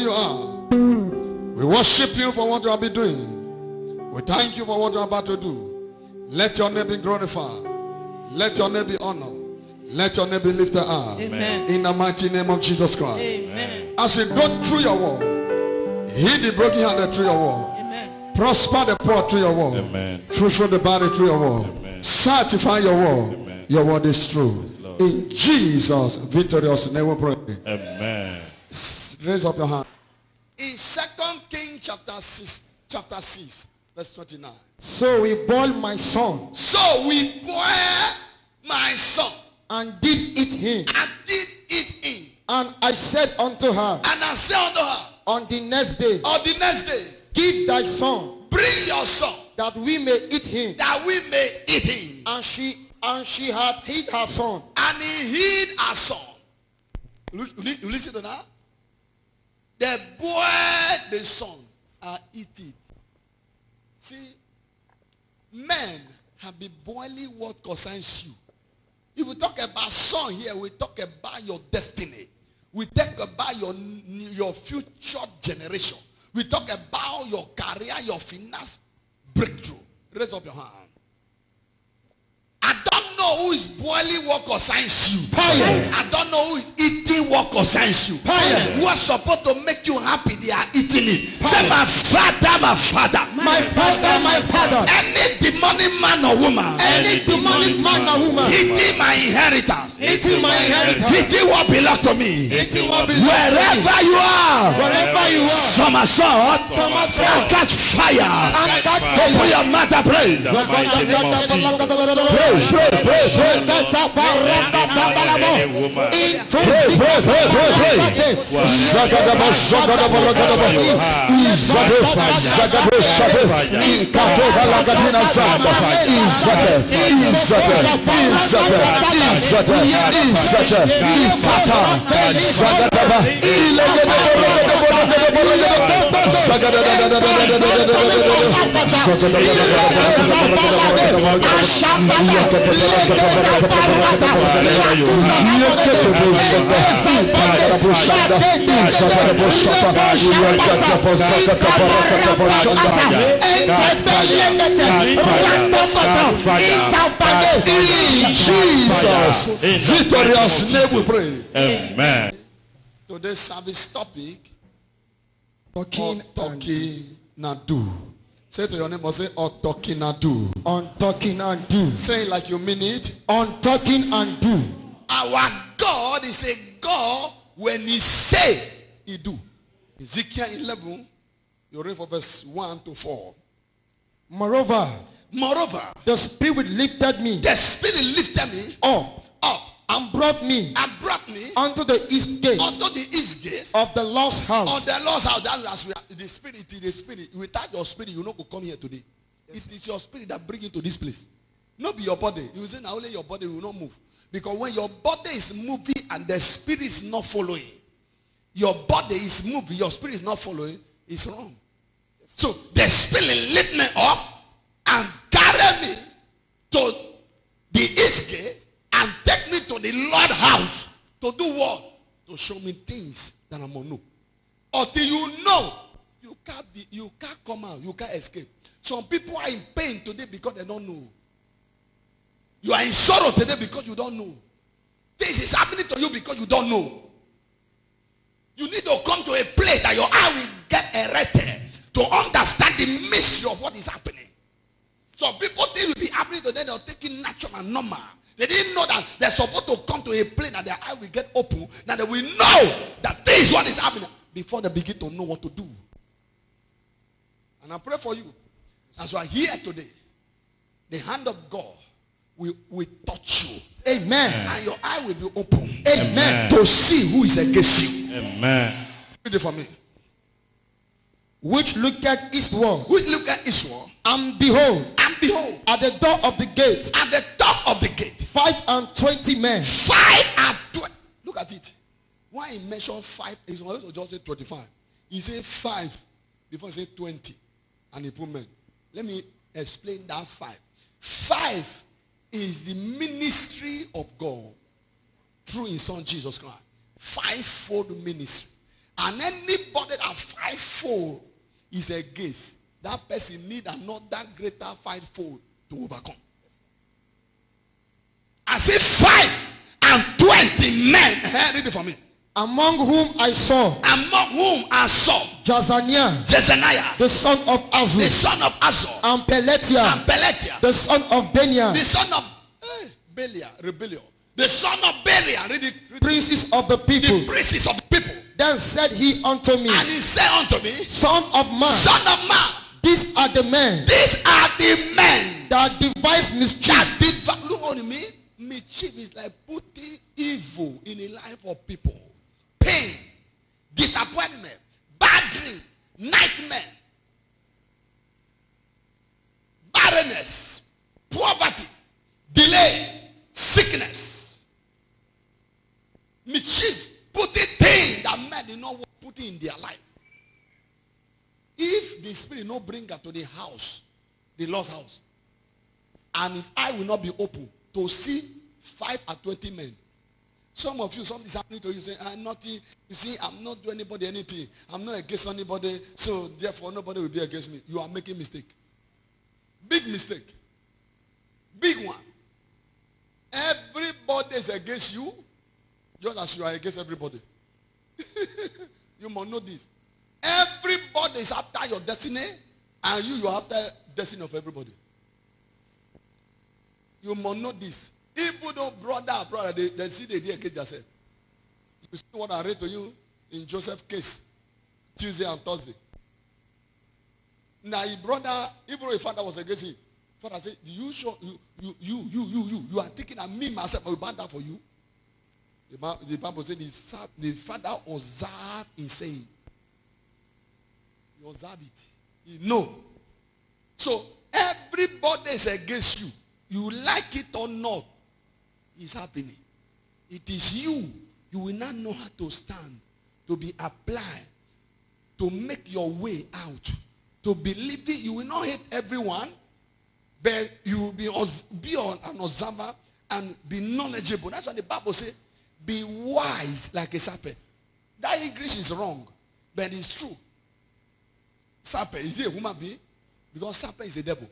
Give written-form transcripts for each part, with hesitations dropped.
you are. We worship you for what you have been doing. We thank you for what you are about to do. Let your name be glorified. Let your name be honored. Let your name be lifted up. Amen. In the mighty name of Jesus Christ. Amen. As you go through your wall, heal the broken-hearted through your wall. Amen. Prosper the poor through your wall. Amen. Fulfill the body through your wall. Amen. Certify your wall. Amen. Your word is true. In Jesus' victorious name we pray. Amen. Raise up your hand. In 2 Kings chapter 6, verse 29. So we boiled my son So we boiled my son and did eat him. and did eat him. And I said unto her, And I said unto her, on the next day, on the next day, give thy son, bring your son, that we may eat him. that we may eat him. And she had hid her son. And he hid her son. You listen to that? They boiled the son and eat it. See, men have been boiling what concerns you. If we talk about son here, we talk about your destiny. We talk about your future generation. We talk about your career, your finance breakthrough. Raise up your hand. I don't know who is boiling what concerns you. Fire. I don't know who is eating what concerns you. Fire. Who are supposed to make you happy, they are eating it. Say, my father, my father. My father, my father. Any demonic man or woman Any demonic man or woman eating my inheritance, eating my inheritance, eating what belongs to me, eating what belongs to me. wherever you are, Wherever you are, somersault, Somersault. and catch fire. and that Open your mouth and pray. In the mighty name of Jesus. Pray, pray, pray, pray. Any woman Zagadaba, zagadaba, lagadaba. Izadepa, zagado, shabe. Inkatoba, lagadina, zamba. Izade, izade, izade, izade, izade, ifata, zagadaba. In Jesus' victorious name we pray. Amen. Today's service topic, talking Nadu. Say to your neighbor, say, talking Nadu. on talking and do. Say it like you mean it. On talking and do. Our God is a God when he say, he do. Ezekiel 11, you read from verse 1 to 4. Moreover, The Spirit lifted me Spirit lifted me up and and brought me brought me unto the east gate unto the east gate of the lost of house. the Lord's house. That is the Spirit. Without your spirit, you not go come here today. It is your spirit that bring you to this place. Not be your body. You say now only your body will not move. Because when your body is moving and the spirit is not following, your body is moving, your spirit is not following, it's wrong. So the Spirit lift me up and carry me to the east gate and take me to the Lord's house to do what? To show me things that I must know. Until you know, you can't come out, you can't escape. Some people are in pain today because they don't know. You are in sorrow today because you don't know. This is happening to you because you don't know. You need to come to a place that your eye will get erected to understand the mystery of what is happening. So people think it will be happening to them, they're taking natural and normal. They didn't know that they're supposed to come to a place that their eye will get open, that they will know that this is what is happening before they begin to know what to do. And I pray for you, as you are here today, the hand of God will touch you. Amen. And your eye will be open. Amen. To see who is against you. Amen. Read it for me. Which looketh eastward, We look at Israel, and behold, at at the door of the gate, the top of the gate, 25 men. 5 and 20. Look at it. Why he mentioned 5? He's supposed to just say 25. He said 5 before he said 20. And he put men. Let me explain that 5. 5 is the ministry of God through his son Jesus Christ. 5-fold ministry. And anybody that fivefold is against, that person need another greater fivefold to overcome. I say 520 men. Read it for me. Among whom I saw Jezaniah, the son of Azur, and Pelatiah, the son of Benaiah, the son of Rebellion, the son of Belial. Read it. princes of the people. The princes of the people. Then said he unto me, And he said unto me, Son of man, these are the men that that devise mischief. Look on me. Mischief is like putting evil in the life of people. Pain, disappointment, bad dream, nightmare, barrenness, poverty, delay, sickness. Mischief, putting pain that men did not want to put in their life. If the spirit no bring her to the house, the Lord's house, and his eye will not be open to see 520 men. Some of you, something's happening to you, say, I'm nothing. You see, I'm not doing anybody anything. I'm not against anybody, so therefore nobody will be against me. You are making mistake. Big mistake. Big one. Everybody is against you, just as you are against everybody. You must know this. Everybody is after your destiny, and you are after the destiny of everybody. You must know this. Even though brother, they see they did against themselves. You see what I read to you in Joseph's case, Tuesday and Thursday. Now, his brother, even though his father was against him, father said, you are thinking of me, myself, I will bow down for you. The Bible said the father observed in saying. He observed it. He know. So, everybody is against you. You like it or not, it's happening. It is you. You will not know how to stand, to be applied, to make your way out, to believe it. You will not hate everyone, but you will be an observer and be knowledgeable. That's what the Bible says. Be wise like a serpent. That English is wrong, but it's true. Serpent, is he a human being? Because serpent is a devil.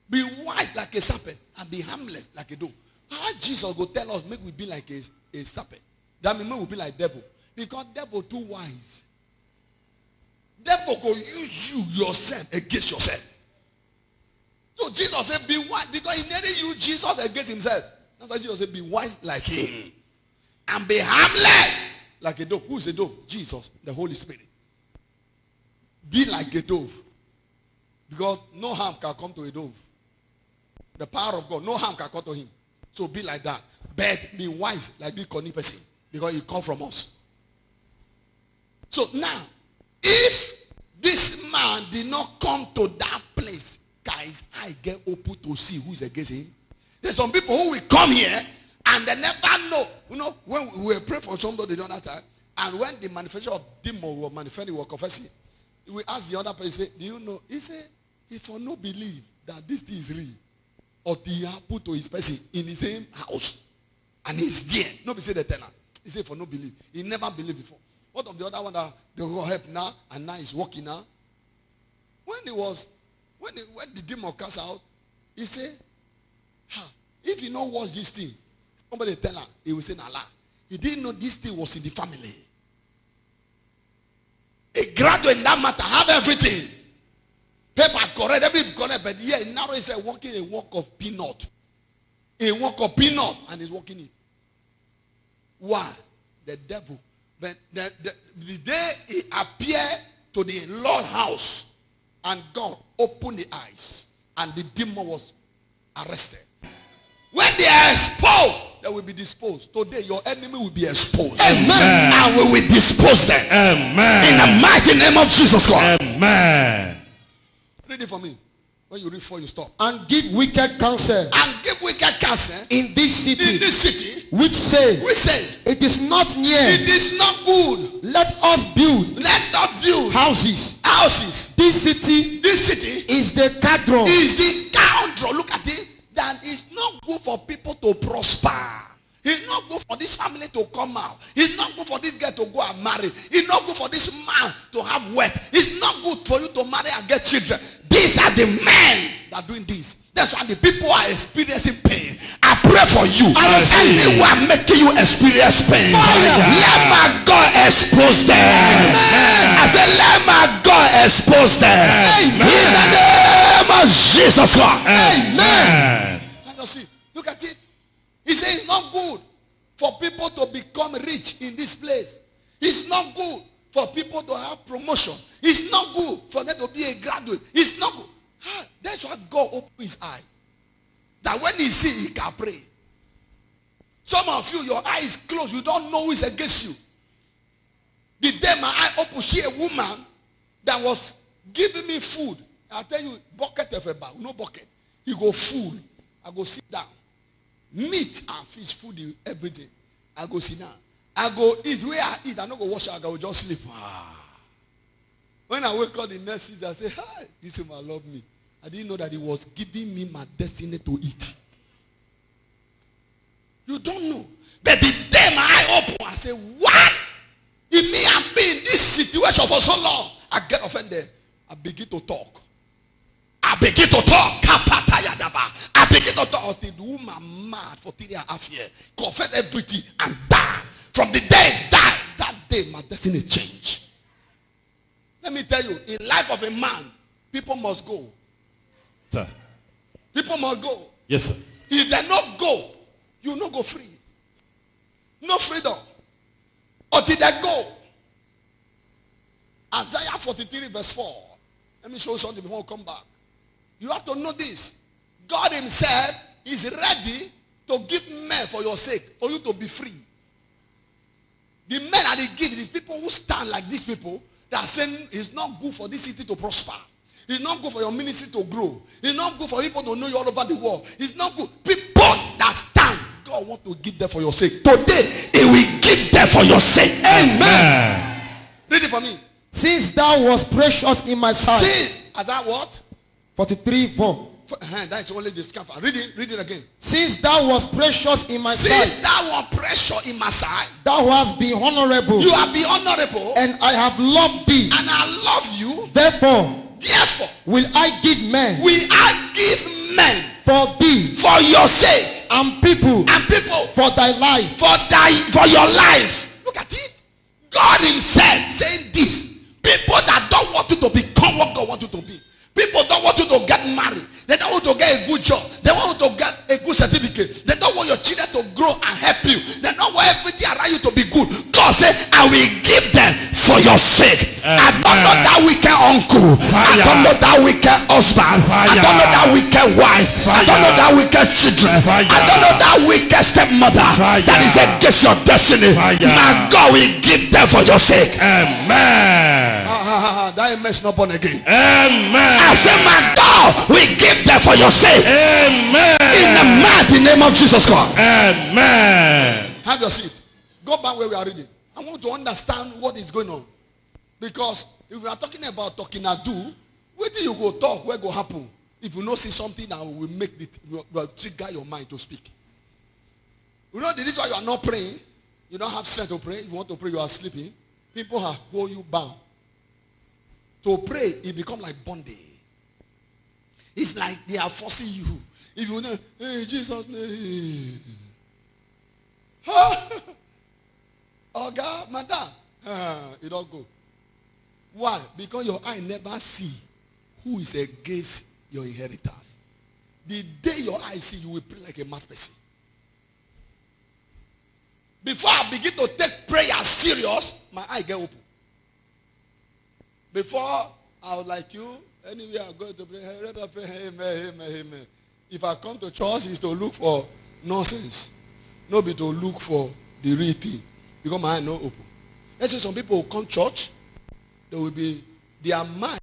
Be wise like a serpent and be harmless like a dove. How Jesus go tell us make we be like a serpent? That means we will be like devil. Because devil too wise. Devil go use you yourself against yourself. So Jesus said be wise because he never used Jesus against himself. That's why Jesus said be wise like him. And be harmless like a dove. Who is a dove? Jesus, the Holy Spirit. Be like a dove. Because no harm can come to a dove. The power of God, no harm can come to him. So be like that. But be wise like this cunning person. Because he comes from us. So now, if this man did not come to that place, guys, I get open to see who is against him. There's some people who will come here and they never know. You know, when we were praying for somebody the other time, and when the manifestation of demon was manifesting, was confessing, we asked the other person, do you know? He said, if I no believe that this thing is real, or the happened to his person in the same house, and he's there. Nobody say the tenant. He said, for no believe. He never believed before. What of the other one that they will help now, and now he's walking now? When the demon cast out, he said, if you don't watch this thing, somebody tell her, he will say, nah, he didn't know this thing was in the family. A graduate in that matter have everything. Paper correct, everything correct, but yeah, now he's walking a walk of peanut. A walk of peanut, and he's walking it. Why? The devil. But the day he appeared to the Lord's house, and God opened the eyes, and the demon was arrested. When they are exposed, they will be disposed. Today, your enemy will be exposed. Amen. And we will dispose them. Amen. In the mighty name of Jesus Christ. Amen. Read it for me. When you read 4, you stop. And give wicked counsel And give wicked counsel in this city, which say, it is not near, it is not good. let us build houses. This city is the Cadron. Is the country. Look at it. That it's not good for people to prosper. It's not good good for this family to come out. It's not good for this girl to go and marry. It's not good for this man to have wealth. It's not good for you to marry and get children. These are the men that are doing this. That's why the people are experiencing pain. I pray for you. Anyone making you experience pain, let my God expose them. Amen. I said, let my God expose them. Amen. In the name of Jesus Christ. Amen. Let us see. Look at it. He says it's not good for people to become rich in this place. It's not good for people to have promotion. It's not good for them to be a graduate. It's not good. That's why God opened his eye. That when he see, he can pray. Some of you, your eye is closed. You don't know who is against you. The day my eye opened, see a woman that was giving me food. I tell you, bucket of a bag. No bucket. You go full. I go sit down. Meat and fish food every day. I go sit down. I go eat. Where I eat, I don't go wash. I go just sleep. When I wake up the next season, I say, hi, this woman love me. I didn't know that he was giving me my destiny to eat. You don't know. But the day my eye open, I say, what? In me, I'm being in this situation for so long. I get offended. I begin to talk. I begin to talk. I begin to talk until the woman mad for 3.5 years. Confess everything and die. From the day die, that day my destiny changed. Let me tell you, in life of a man, people must go. Sir. People must go. Yes, sir. If they not go, you not go free. No freedom. Until they go. Isaiah 43 verse 4. Let me show you something before we come back. You have to know this. God himself is ready to give men for your sake, for you to be free. The men that he gives, these people who stand like these people, that are saying it's not good for this city to prosper. It's not good for your ministry to grow. It's not good for people to know you all over the world. It's not good. People that stand, God wants to give them for your sake. Today, he will give them for your sake. Amen. Read it for me. Since thou was precious in my sight. See, as that what? 43:4. That is only the scaff. Read it again. Since thou was precious in my sight. Since thou was precious in my sight. Thou hast been honorable. You have been honorable. And I have loved thee. And I love you. Therefore will I give men. Will I give men for thee. For your sake. And people. For thy life. For your life. Look at it. God himself saying this. People that don't want you to become what God wants you to be. People don't want you to get married. They don't want you to get a good job. They want you to get a good certificate. They don't want your children to grow and help you. They don't want everything around you to be good. God said, I will give them for your sake. I don't know that wicked uncle. I don't know that wicked husband. I don't know that wicked wife. I don't know that wicked children. I don't know that wicked stepmother that is against your destiny. My God will give them for your sake. Amen. That amen is not born again. Amen. I say, my God will give them for your sake. Amen. In the mighty name of Jesus Christ. Amen. Have your seat. Go back where we are reading. I want to understand what is going on. Because if we are talking about talking and do, where do you go talk? Where go happen? If you not see something that will make it, will trigger your mind to speak. You know, this is why you are not praying. You don't have strength to pray. If you want to pray, you are sleeping. People have hold you bound. To pray, it becomes like bondage. It's like they are forcing you. If you know, hey, Jesus' name. Oh God, madam. It don't go. Why? Because your eye never see who is against your inheritance. The day your eye see, you will pray like a mad person. Before I begin to take prayer serious, my eye get open. Before I was like you, anywhere I go to pray, amen. If I come to church, it's to look for nonsense. Not be to look for the real thing. Because my eye not open. Let's say some people will come to church, there will be their mind.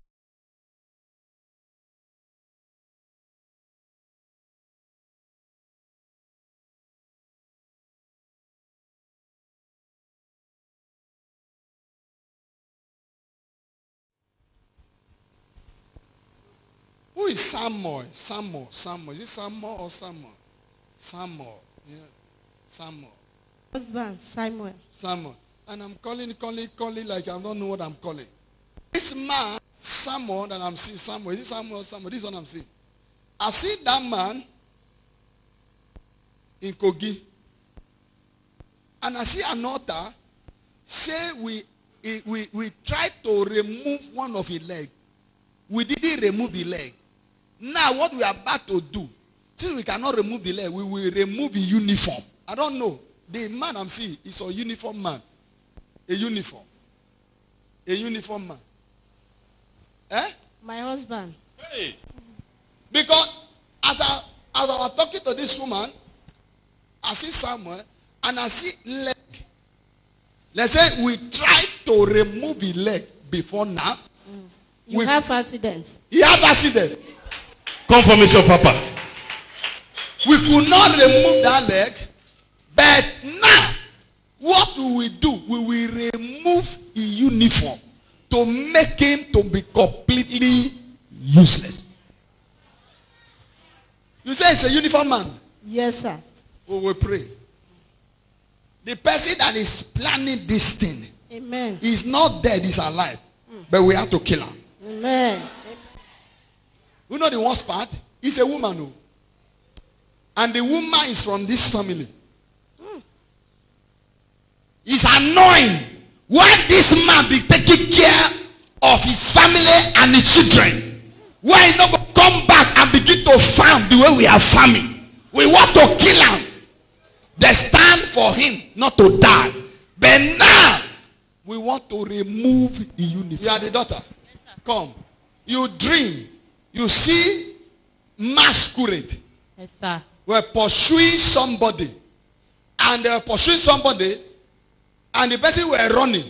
Who is Samuel? Samuel. Is it Samuel or Samuel? Samuel. Yeah. Samuel. husband, Simon. Samuel. And I'm calling like I don't know what I'm calling. This man, Samuel, that I'm seeing, Samuel, is it Samuel or Samuel? This is what I'm seeing. I see that man in Kogi. And I see an altar. Say we tried to remove one of his leg. We didn't remove the leg. Now what we are about to do, since we cannot remove the leg, we will remove the uniform. I don't know. The man I'm seeing is a uniform man. A uniform. A uniform man. Eh? My husband. Hey. Because as I was talking to this woman, I see Samuel and I see leg. Let's say we tried to remove the leg before now. You have accidents. He have accident. Confirmation, Papa. We could not remove that leg. But now, what will we do? We will remove the uniform to make him to be completely useless. You say it's a uniform man? Yes, sir. We will pray. The person that is planning this thing, Amen. is not dead, he's alive. But we have to kill him. Amen. You know the worst part? He's a woman. Who, and the woman is from this family. It's annoying when this man be taking care of his family and his children. Why he not come back and begin to farm the way we are farming? We want to kill him. They stand for him not to die. But now, we want to remove the uniform. You are the daughter. Yes, come. You dream. You see masquerade. Yes, sir. We're pursuing somebody. And they were pursuing somebody. And the person were running.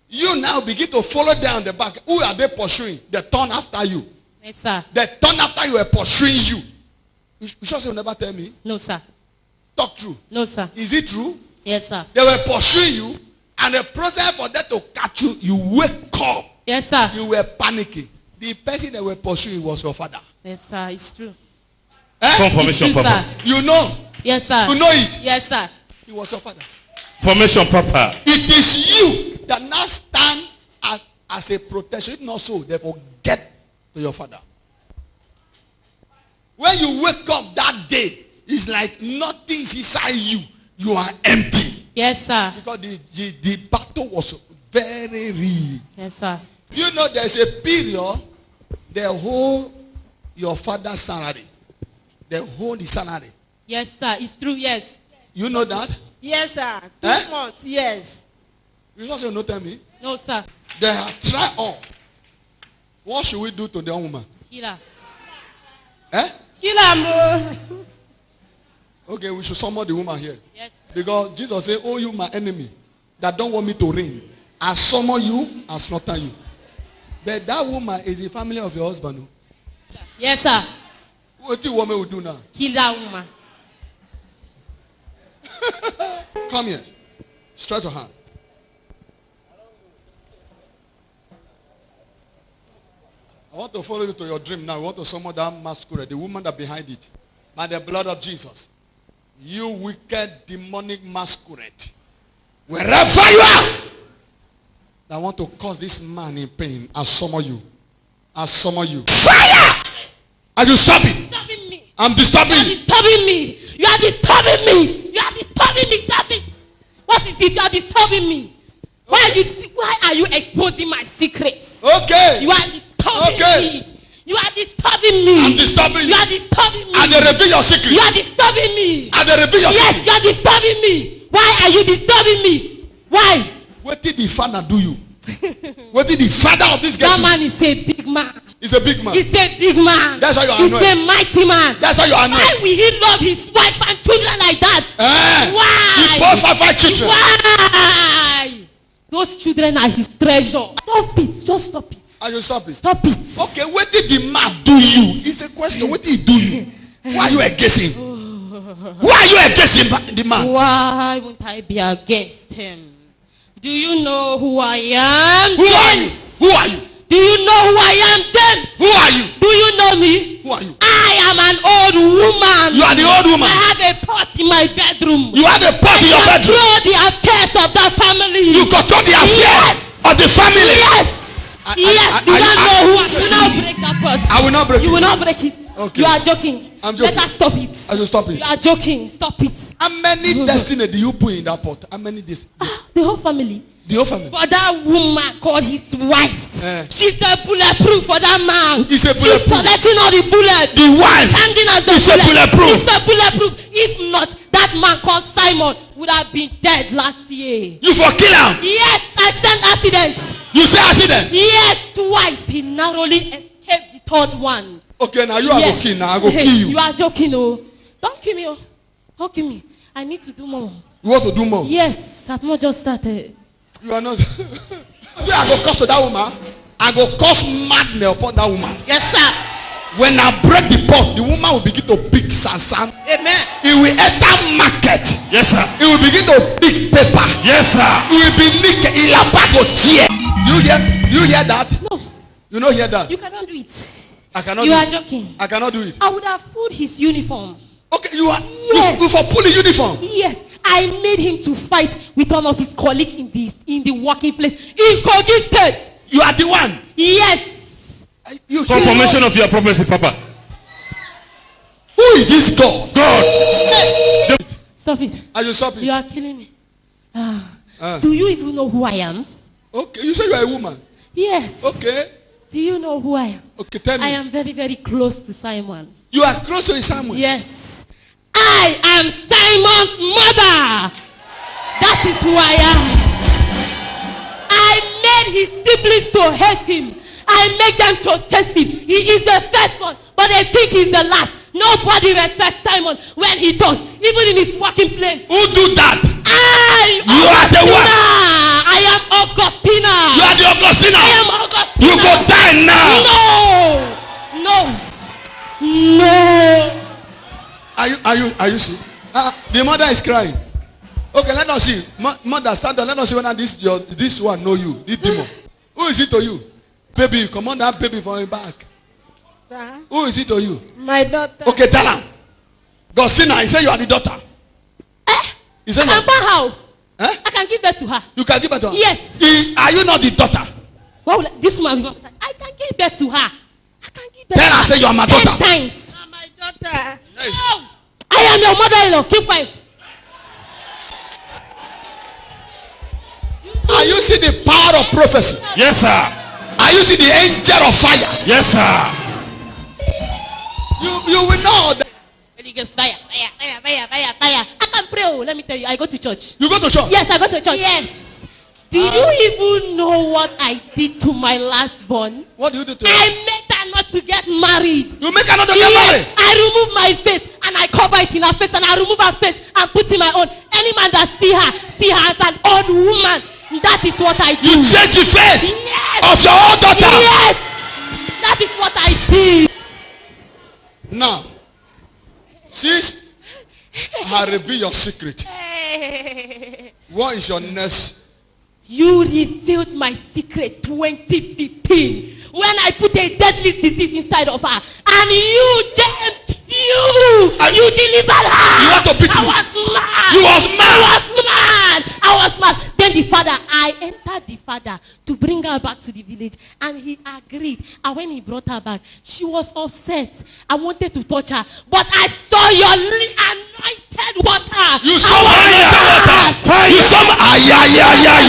You now begin to follow them on the back. Who are they pursuing? They turn after you. Yes, sir. They turn after you were pursuing you. You sure you'll never tell me? No, sir. Talk true. No, sir. Is it true? Yes, sir. They were pursuing you. And the process for them to catch you, you wake up. Yes, sir. You were panicking. The person they were pursuing was your father. Yes, sir. It's true. Eh? Confirmation, It's true, Papa. sir. You know. Yes, sir. You know it. Yes, sir. He was your father. Formation, Papa. It is you that now stand as a protection. If not so, therefore get to your father. When you wake up that day, it's like nothing is inside you. You are empty. Yes, sir. Because the battle was very real. Yes, sir. You know there's a period they hold your father's salary. They hold the salary. Yes, sir. It's true. Yes. You know that? Yes, sir. 2 Eh? months. Yes. You just don't tell me. No, sir. They have tried all. What should we do to the young woman? Killer. Eh? Killer, mo. Okay, we should summon the woman here. Yes. Because Jesus said, oh, you my enemy that don't want me to reign. I summon you, I slaughter you. But that woman is the family of your husband. No? Yes, sir. What do you want me to do now? Kill that woman. Come here. Stretch your hand. I want to follow you to your dream now. I want to summon that masquerade, the woman that behind it. By the blood of Jesus. You wicked demonic masquerade. Wherever you are. I want to cause this man in pain. I summon you. I summon you. Fire! Are you stopping? Disturbing me. I'm disturbing. You are disturbing me. You are disturbing me. You are disturbing me. Stop it. What is it? You are disturbing me. Why are you exposing my secrets? Okay. You are disturbing me. You are disturbing me. I'm disturbing you. You are disturbing me. And they reveal your secret. You are disturbing me. And they reveal your Yes, secret. you are disturbing me. Why are you disturbing me? Why? What did the father do you? What did the father of this guy That do? man is a big man. He's a big man. He's a big man. That's why you are He's annoyed. a mighty man. That's why you are Why annoyed. will he love his wife and children like that? Why? He bought 5 children. Why? Those children are his treasure. Stop it. Just stop it. I should stop it. Stop it. Okay, what did the man do you? It's a question. What did he do you? Why are you against him? Why are you against him, the man? Why won't I be against him? Do you know who I am? Who are you? Who are you? Do you know who I am, James? Who are you? Do you know me? Who are you? I am an old woman. You are the old woman. I have a pot in my bedroom. bedroom. You have a pot in your bedroom. Control the affairs of that family. You control the affairs of the family. Yes. Yes. Do not know who. Do not break that pot. I will not break it. You will not break it. Okay. You are joking. I'm joking. Let us stop it. I will stop it. You are joking. Stop it. How many destiny do you put in that pot? How many days? The whole family. The whole family. For that woman called his wife. Eh. She's the bulletproof for that man. He's a She's bulletproof. collecting all the bullets. The wife Standing as the is a bulletproof. He's the bulletproof. If not, that man called Simon would have been dead last year. You for kill him. Yes, I sent accident. You say accident. Yes, twice. He narrowly escaped the third one. Okay, now you are going to kill. Now I go kill you. You are joking, oh. Don't kill me, oh. Don't kill me. I need to do more. You want to do more? Yes, I've not just started. You are not. I go curse to that woman. I go cause madness upon that woman. Yes, sir. When I break the pot, the woman will begin to pick sand. Amen. It will enter market. Yes, sir. It will begin to pick paper. Yes, sir. It will be naked. Il a pas de tear. You hear that? No, You don't hear that? you cannot do it. I cannot You do are it. joking. I cannot do it. I would have pulled his uniform. Okay, you are Yes. you for pulling uniform. Yes, I made him to fight with one of his colleagues in the working place in Kogi State. You are the one. Yes. You hear? Confirmation of your prophecy, Papa. Who is this God? God. Stop it. Are you stopping? You are killing me. Do you even know who I am? Okay, you say you are a woman. Yes. Okay. Do you know who I am? Okay, tell me. I am very, very close to Simon. You are close to Samuel. Yes. I am Simon's mother. That is who I am. I made his siblings to hate him. I make them to chase him. He is the first one, but they think he's the last. Nobody respects Simon when he does, even in his working place. Who do that? You are the one. I am Augustina. You are the Augustina. I am Augustina. You go die now. No. Are you see? The mother is crying. Okay, let us see. Mother, stand up. Let us see whether this one know you. This demon. Who is it to you? Baby, come on that baby from your back. Sir? Who is it to you? My daughter. Okay, tell her. Gosina, he said you are the daughter. He said I can buy her. Eh? I can give birth to her. You can give birth to her? Yes. Are you not the daughter? What will this woman? I can give birth to her. I can give birth Tell to her, her. say you are my 10 daughter. times. My daughter. Hey. No. I am your mother-in-law. Keep quiet. Are you see the power of prophecy? Yes, sir. Are you see the angel of fire? Yes, sir. You will know that. Holy Ghost, fire. I can pray. Oh, let me tell you, I go to church. You go to church? Yes, I go to church. Yes. Do you even know what I did to my last born? What do you do to her? I made her not to get married. You make her not to get Yes, married? I remove my face and I cover it in her face and I remove her face and put in my own. Any man that see her as an old woman. That is what I do. You change the face Yes. of your own daughter. Yes. That is what I did. Now, since I reveal your secret, what is your next? You revealed my secret 2015 when I put a deadly disease inside of her. And you, James, you delivered her. You want to beat I me? was mad. You was mad. I was mad. Then the father, I entered the father to bring her back to the village. And he agreed. And when he brought her back, she was upset. I wanted to touch her. But I saw your anointed water. You saw my anointed water. Fire. You saw my...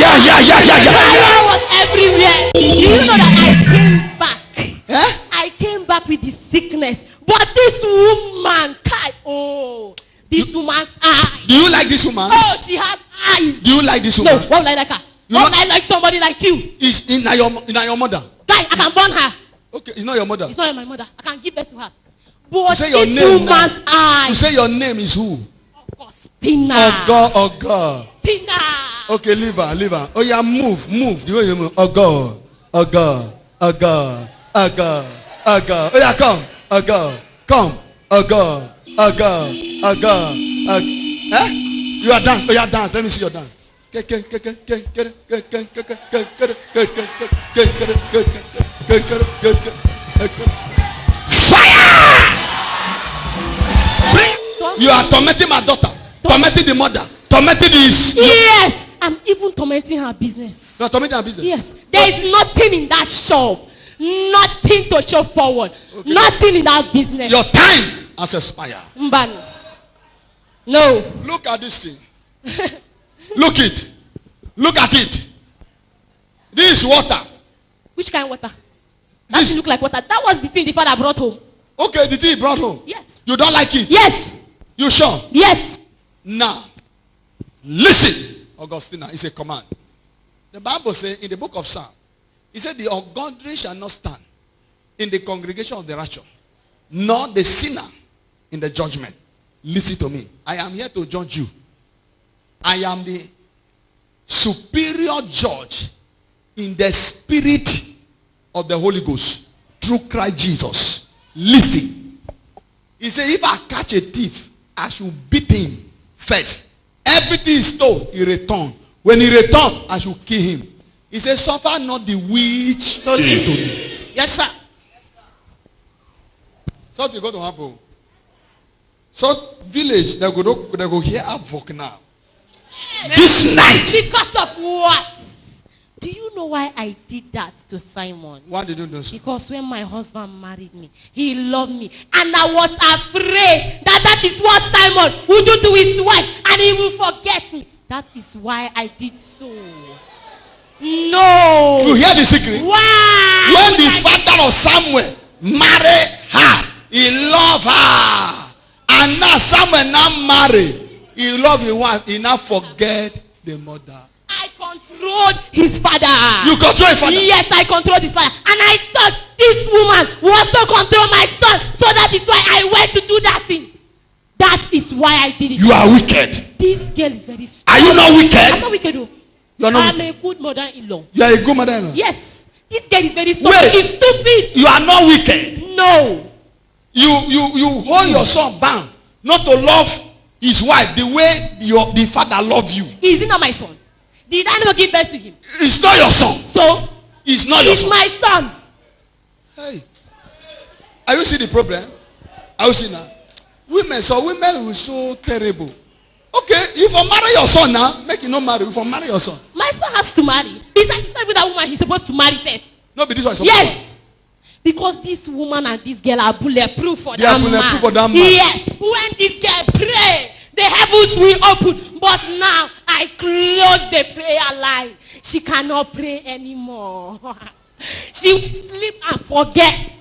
Fire was everywhere. Do you know that I came back? Eh? I came back with the sickness. But this woman, this woman's eyes. Do you like this woman? Oh, she has eyes. Do you like this No, woman? why would I like her? You Why would know- I like somebody like you? Is in your mother? Guy, I can burn her. Okay, it's not your mother. It's not my mother. I can give birth to her. But You say your this name now. woman's You eyes. say your name is who? Augustina. Oh God. Tina. Okay, leave her. Oh yeah, move. The way you move. Oh God. Oh yeah, come. Come. Eh? You are dance. Oh yeah, dance. Let me see your dance. Fire! You are tormenting my daughter. Tormenting the mother. Tormenting this. Yes, I'm even tormenting her business. You are tormenting her business. Yes, there is nothing in that shop. Nothing to show forward. Okay. Nothing in that business. Your time has expired. Mbano. No. Look at this thing. Look it. Look at it. This is water. Which kind of water? That This. didn't look like water. That was the thing the father brought home. Okay, the thing he brought home. Yes. You don't like it? Yes. You sure? Yes. Now, listen. Augustina, it's a command. The Bible says in the book of Psalm, it said the ungodly shall not stand in the congregation of the righteous, nor the sinner in the judgment. Listen to me. I am here to judge you. I am the superior judge in the spirit of the Holy Ghost through Christ Jesus. Listen. He said, if I catch a thief, I should beat him first. Everything he stole, he returned. When he returned, I should kill him. He said, suffer not the witch to me. Yes, sir. Something going to happen. So village, they go hear havoc now. This night. Because of what? Do you know why I did that to Simon? Why did you do so? Because when my husband married me, he loved me. And I was afraid that that is what Simon would do to his wife. And he will forget me. That is why I did so. No. You hear the secret? Why? When the father of Samuel married her, he loved her. And now Samuel now married. He loved his wife. He now forget the mother. I controlled his father. You control his father? Yes, I controlled his father. And I thought this woman will also control my son. So that is why I went to do that thing. That is why I did it. You are wicked. This girl is very stupid. Are you not wicked? I'm not wicked though. You are not I'm a good mother-in-law. You are a good mother-in-law. Yes. This girl is very stupid. Wait. She's stupid. You are not wicked. No. You hold your son bound not to love his wife the way the father loved you. Is he not my son? Did I never give birth to him? It's not your son. So? It's not your He's son. my son. Hey. Are you see the problem? Are you see now? Women were so terrible. Okay, if you marry your son now, make you not marry. If you marry your son. My son has to marry. Besides, it's not even that woman he's supposed to marry first. No, but this one is Yes. Because this woman and this girl are bulletproof for They that are bulletproof man. for that man. Yes. When this girl pray, the heavens will open. But now I close the prayer line. She cannot pray anymore. She will sleep and forget.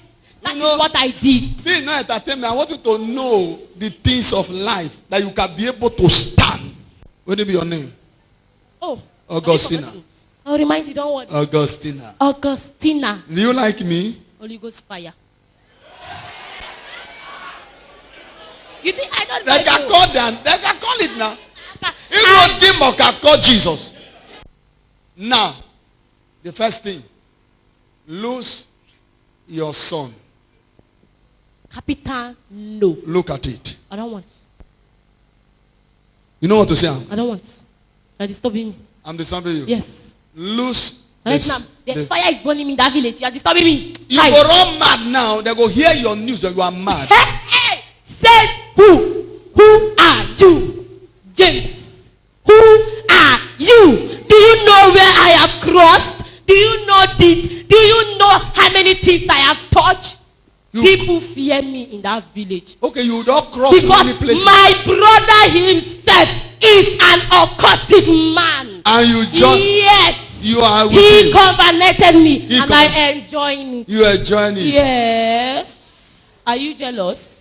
That is what I did. This is not entertainment. I want you to know the things of life that you can be able to stand. What will be your name? Oh, Augustina. I'll remind you, don't worry. Augustina. Augustina. Do you like me? Holy Ghost fire. You think I don't They can call them. They can call it now. Even demon can call Jesus. Now, the first thing, lose your son. Capital no. Look at it. I don't want. You know what to say? I don't want. You're disturbing me. I'm disturbing you. Yes. Lose. Right now, the fire is burning me in that village. You are disturbing me. You Hi. go run mad now. They go hear your news that you are mad. Hey, hey. Say who? Who are you? James. Who are you? Do you know where I have crossed? Do you know do you know how many things I have touched? People fear me in that village. Okay, you don't cross Because many places. my brother himself is an occultic man. And you just, Yes. you are with He him. covenanted me and I enjoying it. You are enjoying it. Yes. Are you jealous?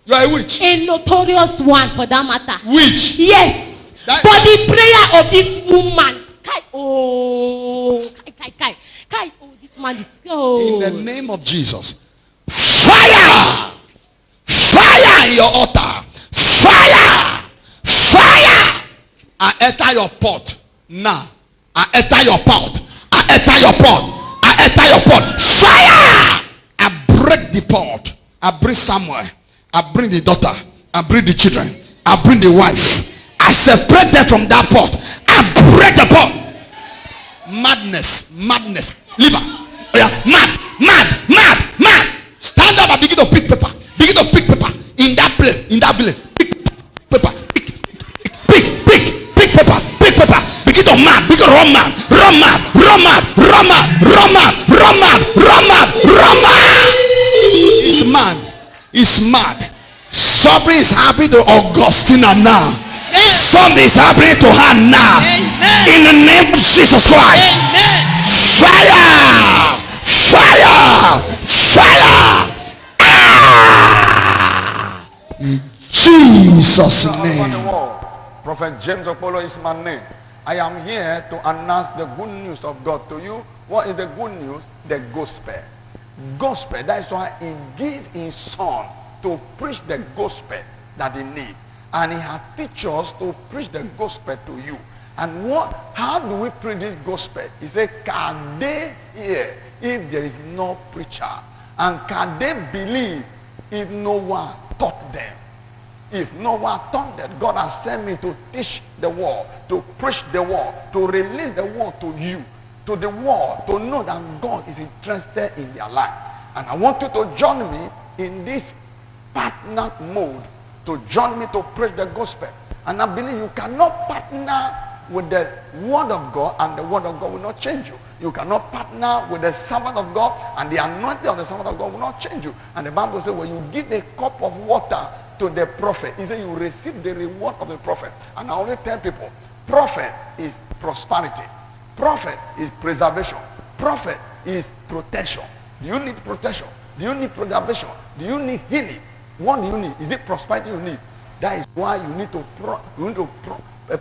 You are a witch. A notorious one for that matter. Witch. Yes. That- But the prayer of this woman. Kai, oh. Kai. Oh, this man is. Oh. In the name of Jesus. Fire! Fire in your altar. Fire! Fire! I enter your pot. Now. I enter your pot. I enter your pot. I enter your pot. Fire! I break the pot. I bring Samuel. I bring the daughter. I bring the children. I bring the wife. I separate them from that pot. I break the pot. Madness. Leave her. Oh yeah. Mad. Stand up and Begin to pick paper. Begin to pick paper in that place, in that village. Pick paper. Pick paper. Pick paper. Begin to map. Begin to run map. It's mad. Something is happening to Augustina now. Something is happening to her now. In the name of Jesus Christ. Fire! In Jesus' name. Prophet James Okpolo is my name. I am here to announce the good news of God to you. What is the good news? The gospel. Gospel. That is why he gave his son to preach the gospel that he need. And he had teach us to preach the gospel to you. And how do we preach this gospel? He said, can they hear if there is no preacher? And can they believe if no one taught them? If no one taught them, God has sent me to teach the world, to preach the world, to release the world to you, to the world, to know that God is interested in their life. And I want you to join me in this partner mode, to join me to preach the gospel. And I believe you cannot partner with the word of God, and the word of God will not change you. You cannot partner with the servant of God, and the anointing of the servant of God will not change you. And the Bible says, when you give a cup of water to the prophet, he said you receive the reward of the prophet. And I always tell people, prophet is prosperity, prophet is preservation, prophet is protection. Do you need protection? Do you need preservation? Do you need healing? What do you need? Is it prosperity you need? That is why you need to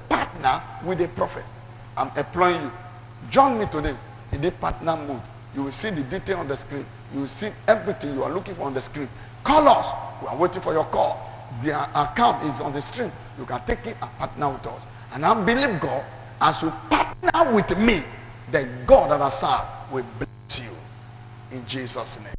partner with a prophet. I'm employing you. Join me today in the partner mode. You will see the detail on the screen. You will see everything you are looking for on the screen. Call us. We are waiting for your call. Their account is on the screen. You can take it and partner with us. And I believe God, as you partner with me, the God that I serve will bless you. In Jesus' name.